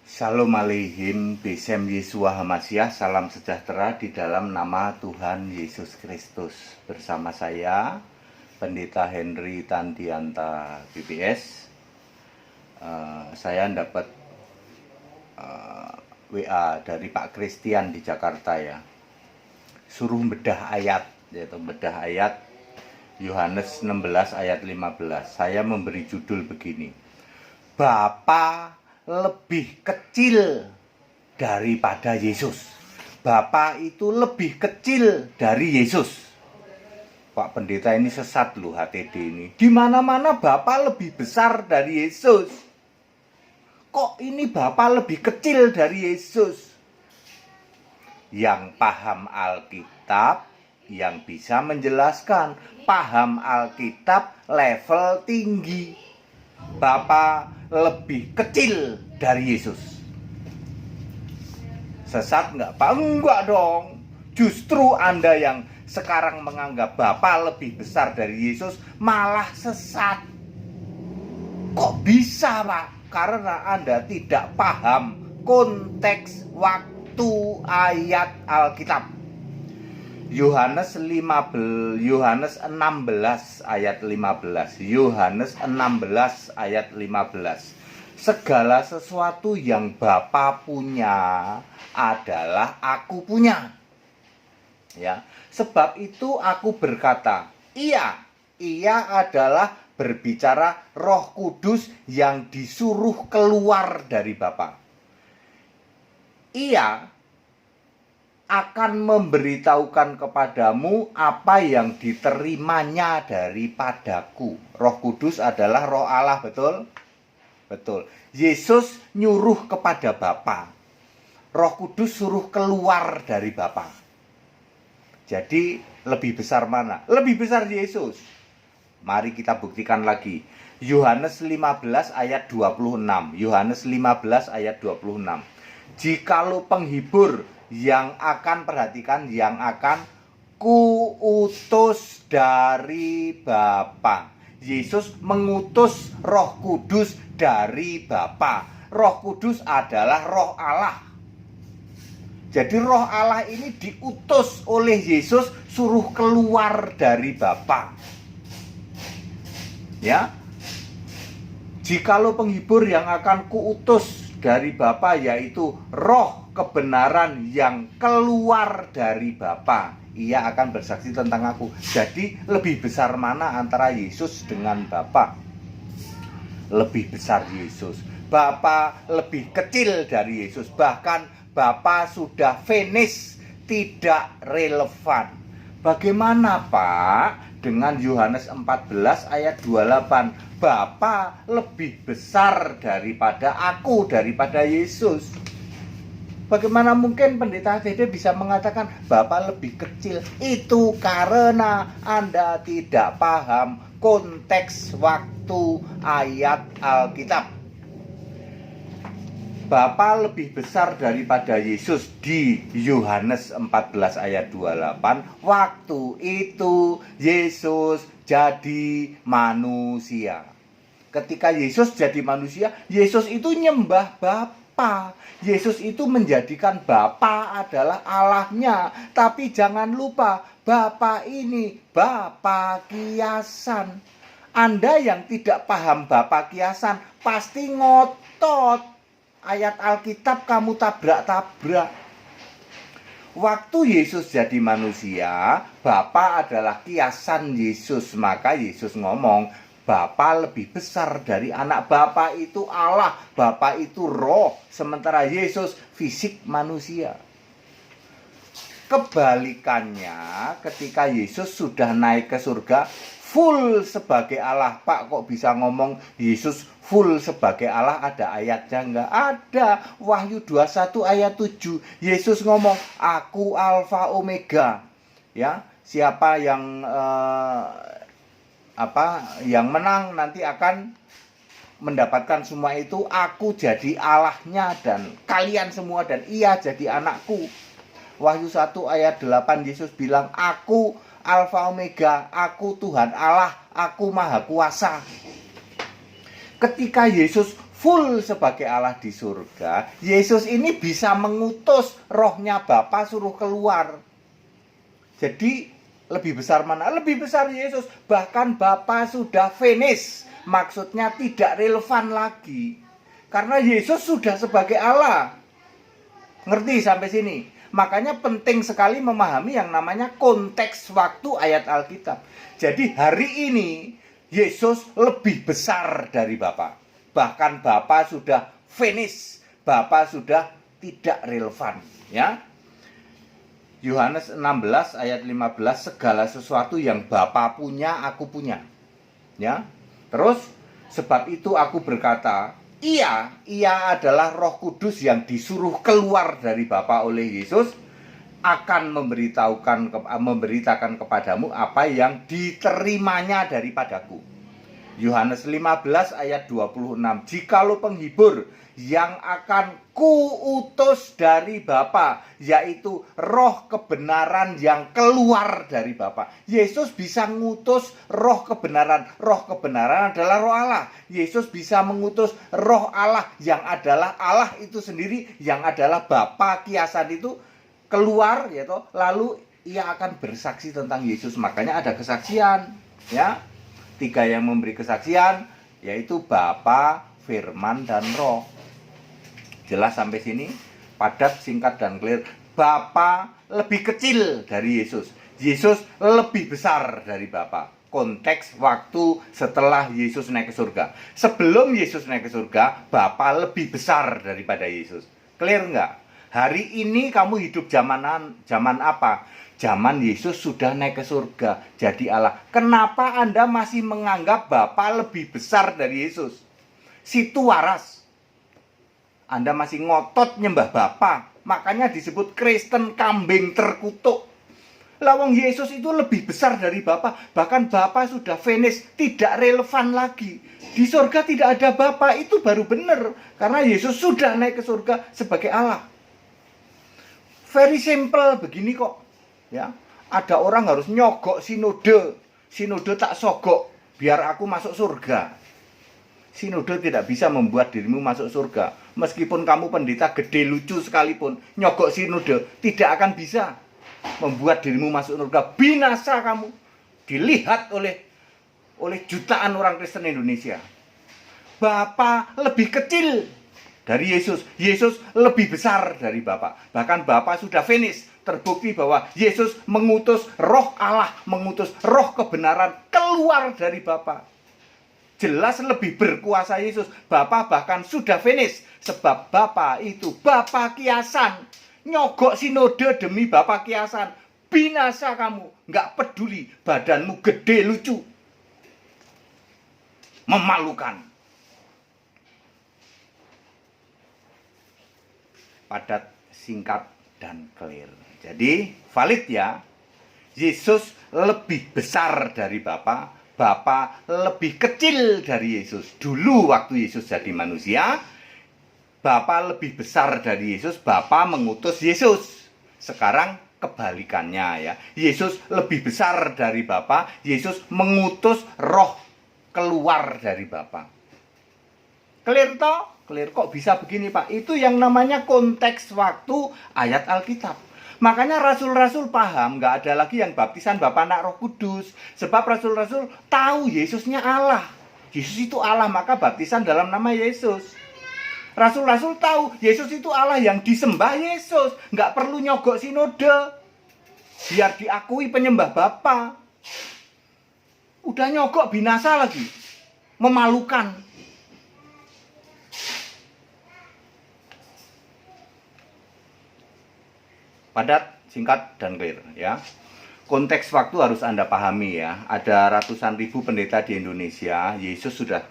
Shalom aleihim, Besem Yesua Hamasyah, salam sejahtera di dalam nama Tuhan Yesus Kristus. Bersama saya, Pendeta Henry Tandianta BPS. Saya dapat WA dari Pak Christian di Jakarta ya. Suruh bedah ayat, yaitu bedah ayat Yohanes 16 ayat 15. Saya memberi judul begini. Bapa lebih kecil daripada Yesus. Bapa itu lebih kecil dari Yesus. Pak Pendeta ini sesat loh HTD ini. Di mana-mana Bapa lebih besar dari Yesus. Kok ini Bapa lebih kecil dari Yesus? Yang paham Alkitab, yang bisa menjelaskan, paham Alkitab level tinggi. Bapa lebih kecil dari Yesus. Sesat enggak, Pak? Enggak dong. Justru Anda yang sekarang menganggap Bapa lebih besar dari Yesus malah sesat. Kok bisa, Pak? Karena Anda tidak paham konteks waktu ayat Alkitab. Yohanes 16 ayat 15. Yohanes 16 ayat 15. Segala sesuatu yang Bapa punya adalah aku punya. Ya, sebab itu aku berkata, ia adalah berbicara Roh Kudus yang disuruh keluar dari Bapa. Ia akan memberitahukan kepadamu apa yang diterimanya daripadaku. Roh Kudus adalah Roh Allah, betul? Betul. Yesus nyuruh kepada Bapa. Roh Kudus suruh keluar dari Bapa. Jadi lebih besar mana? Lebih besar Yesus. Mari kita buktikan lagi. Yohanes 15 ayat 26. Yohanes 15 ayat 26. Jikalau penghibur yang akan, perhatikan, yang akan kuutus dari Bapa. Yesus mengutus Roh Kudus dari Bapa. Roh Kudus adalah Roh Allah. Jadi Roh Allah ini diutus oleh Yesus suruh keluar dari Bapa. Ya. Jikalau penghibur yang akan kuutus dari Bapa, yaitu Roh kebenaran yang keluar dari Bapa, ia akan bersaksi tentang aku. Jadi lebih besar mana antara Yesus dengan Bapa? Lebih besar Yesus. Bapa lebih kecil dari Yesus. Bahkan Bapa sudah finish, tidak relevan. Bagaimana Pak dengan Yohanes 14 ayat 28? Bapa lebih besar daripada aku, daripada Yesus. Bagaimana mungkin Pendeta HTD bisa mengatakan Bapa lebih kecil? Itu karena Anda tidak paham konteks waktu ayat Alkitab. Bapa lebih besar daripada Yesus di Yohanes 14 ayat 28. Waktu itu Yesus jadi manusia. Ketika Yesus jadi manusia, Yesus itu nyembah Bapa. Yesus itu menjadikan Bapa adalah Allahnya. Tapi jangan lupa, Bapa ini Bapa kiasan. Anda yang tidak paham Bapa kiasan pasti ngotot. Ayat Alkitab kamu tabrak-tabrak. Waktu Yesus jadi manusia, Bapa adalah kiasan Yesus. Maka Yesus ngomong, Bapa lebih besar dari anak. Bapa itu Allah, Bapa itu roh, sementara Yesus fisik manusia. Kebalikannya, ketika Yesus sudah naik ke surga, full sebagai Allah. Pak, kok bisa ngomong Yesus full sebagai Allah? Ada ayatnya enggak? Ada. Wahyu 21 ayat 7. Yesus ngomong, aku Alfa Omega. Ya, siapa yang yang menang nanti akan mendapatkan semua itu. Aku jadi Allahnya dan kalian semua, dan ia jadi anakku. Wahyu 1 ayat 8 Yesus bilang, aku Alfa Omega, aku Tuhan Allah, aku Maha Kuasa. Ketika Yesus full sebagai Allah di surga, Yesus ini bisa mengutus rohnya Bapa suruh keluar. Jadi lebih besar mana? Lebih besar Yesus. Bahkan Bapa sudah finish. Maksudnya tidak relevan lagi. Karena Yesus sudah sebagai Allah. Ngerti sampai sini? Makanya penting sekali memahami yang namanya konteks waktu ayat Alkitab. Jadi hari ini Yesus lebih besar dari Bapa. Bahkan Bapa sudah finish. Bapa sudah tidak relevan. Ya. Yohanes 16 ayat 15, segala sesuatu yang Bapa punya, aku punya. Ya. Terus, sebab itu aku berkata, ia adalah Roh Kudus yang disuruh keluar dari Bapa oleh Yesus, akan memberitakan kepadamu apa yang diterimanya daripadaku. Yohanes 15 ayat 26, jikalau penghibur yang akan kuutus dari Bapa, yaitu roh kebenaran yang keluar dari Bapa. Yesus bisa ngutus roh kebenaran. Roh kebenaran adalah roh Allah. Yesus bisa mengutus roh Allah yang adalah Allah itu sendiri, yang adalah Bapa kiasan itu keluar, yaitu lalu ia akan bersaksi tentang Yesus. Makanya ada kesaksian, ya. 3 yang memberi kesaksian, yaitu Bapa, Firman, dan Roh. Jelas sampai sini? Padat, singkat, dan clear. Bapa lebih kecil dari Yesus. Yesus lebih besar dari Bapa. Konteks waktu setelah Yesus naik ke surga. Sebelum Yesus naik ke surga, Bapa lebih besar daripada Yesus. Clear nggak? Hari ini kamu hidup zaman apa? Zaman Yesus sudah naik ke surga, jadi Allah. Kenapa Anda masih menganggap Bapa lebih besar dari Yesus? Situ waras. Anda masih ngotot nyembah Bapa, makanya disebut Kristen kambing terkutuk. Lawang Yesus itu lebih besar dari Bapa, bahkan Bapa sudah finish, tidak relevan lagi. Di surga tidak ada Bapa, itu baru benar, karena Yesus sudah naik ke surga sebagai Allah. Very simple begini kok. Ya, ada orang harus nyogok sinode. Sinode tak sogok biar aku masuk surga. Sinode tidak bisa membuat dirimu masuk surga. Meskipun kamu pendeta gede lucu sekalipun, nyogok sinode tidak akan bisa membuat dirimu masuk surga. Binasa kamu. Dilihat oleh jutaan orang Kristen Indonesia. Bapa lebih kecil dari Yesus. Yesus lebih besar dari Bapa. Bahkan Bapa sudah finish. Terbukti bahwa Yesus mengutus roh Allah, mengutus roh kebenaran keluar dari Bapa. Jelas lebih berkuasa Yesus. Bapa bahkan sudah finish. Sebab Bapa itu Bapa kiasan. Nyogok sinode demi Bapa kiasan. Binasa kamu. Nggak peduli badanmu gede lucu. Memalukan. Padat, singkat, dan clear. Jadi valid ya. Yesus lebih besar dari Bapa. Bapa lebih kecil dari Yesus. Dulu waktu Yesus jadi manusia, Bapa lebih besar dari Yesus. Bapa mengutus Yesus. Sekarang kebalikannya ya. Yesus lebih besar dari Bapa. Yesus mengutus roh keluar dari Bapa. Clear toh? Clear. Kok bisa begini Pak? Itu yang namanya konteks waktu ayat Alkitab. Makanya rasul-rasul paham nggak ada lagi yang baptisan Bapa, Anak, Roh Kudus. Sebab rasul-rasul tahu Yesusnya Allah. Yesus itu Allah, maka baptisan dalam nama Yesus. Rasul-rasul tahu Yesus itu Allah yang disembah Yesus. Nggak perlu nyogok sinode. Biar diakui penyembah Bapa. Udah nyogok binasa lagi. Memalukan. Padat, singkat, dan clear ya. Konteks waktu harus Anda pahami ya. Ada ratusan ribu pendeta di Indonesia. Yesus sudah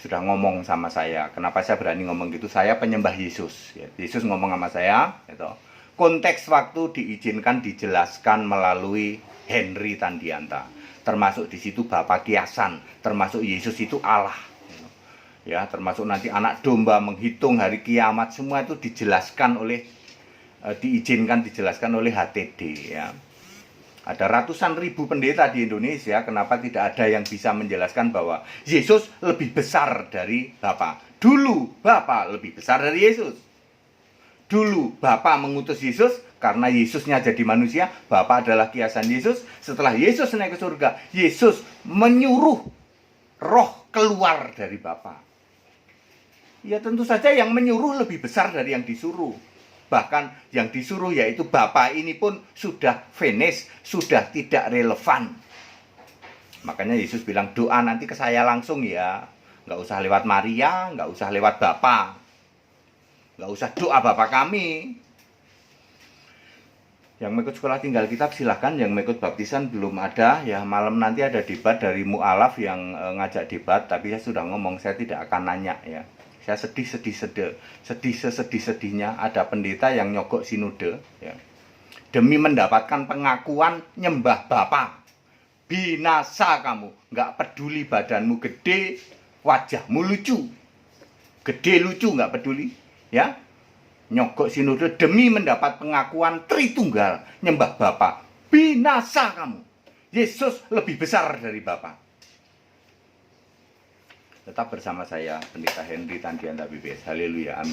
ngomong sama saya. Kenapa saya berani ngomong gitu? Saya penyembah Yesus ya. Yesus ngomong sama saya gitu. Konteks waktu diizinkan dijelaskan melalui Henry Tandianta. Termasuk di situ Bapa kiasan, termasuk Yesus itu Allah. Ya, termasuk nanti anak domba menghitung hari kiamat, semua itu dijelaskan oleh dijelaskan oleh HTD ya. Ada ratusan ribu pendeta di Indonesia, kenapa tidak ada yang bisa menjelaskan bahwa Yesus lebih besar dari Bapa? Dulu Bapa lebih besar dari Yesus. Dulu Bapa mengutus Yesus karena Yesusnya jadi manusia, Bapa adalah kiasan Yesus. Setelah Yesus naik ke surga, Yesus menyuruh roh keluar dari Bapa. Ya tentu saja yang menyuruh lebih besar dari yang disuruh. Bahkan yang disuruh yaitu Bapa ini pun sudah finish, sudah tidak relevan. Makanya Yesus bilang, doa nanti ke saya langsung ya. Nggak usah lewat Maria, nggak usah lewat Bapa. Nggak usah doa Bapa kami. Yang mengikut sekolah tinggal kitab silahkan, yang mengikut baptisan belum ada. Ya malam nanti ada debat dari mu'alaf yang ngajak debat, tapi saya sudah ngomong saya tidak akan nanya ya. Saya sedih-sedihnya ada pendeta yang nyogok sinode ya. Demi mendapatkan pengakuan nyembah Bapa. Binasa kamu, nggak peduli badanmu gede, wajahmu lucu. Gede lucu nggak peduli ya. Nyogok sinode demi mendapat pengakuan Tritunggal, nyembah Bapa. Binasa kamu. Yesus lebih besar dari Bapa. Tetap bersama saya, Pendeta Henry Tandianta BPS. Haleluya, amin.